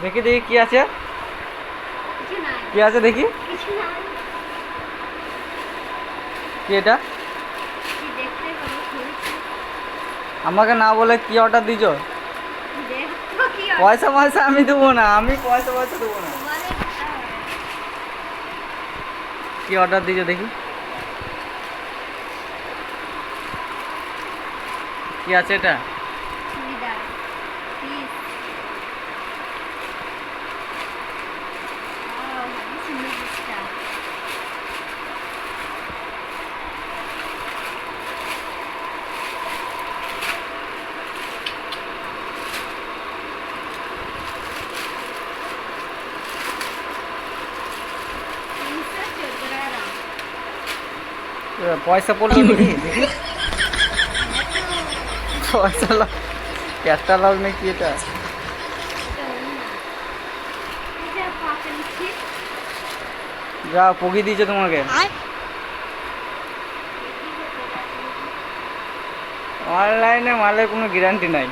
দেখি দেখি কি আছে, কি আছে দেখি, কি এটা? আমাকে না বলে কি অর্ডার দিছ? পয়সা পয়সা আমি দেবো না, আমি পয়সা পয়সা দেবো না। কি অর্ডার দিছ দেখি, কি আছে এটা? পয়সা পড়লো নাকি দেখি, পয়সা ক্যাটালগ নাকি এটা? যা পগি দিয়েছে তোমাকে, অনলাইনে মালের কোনো গ্যারান্টি নাই।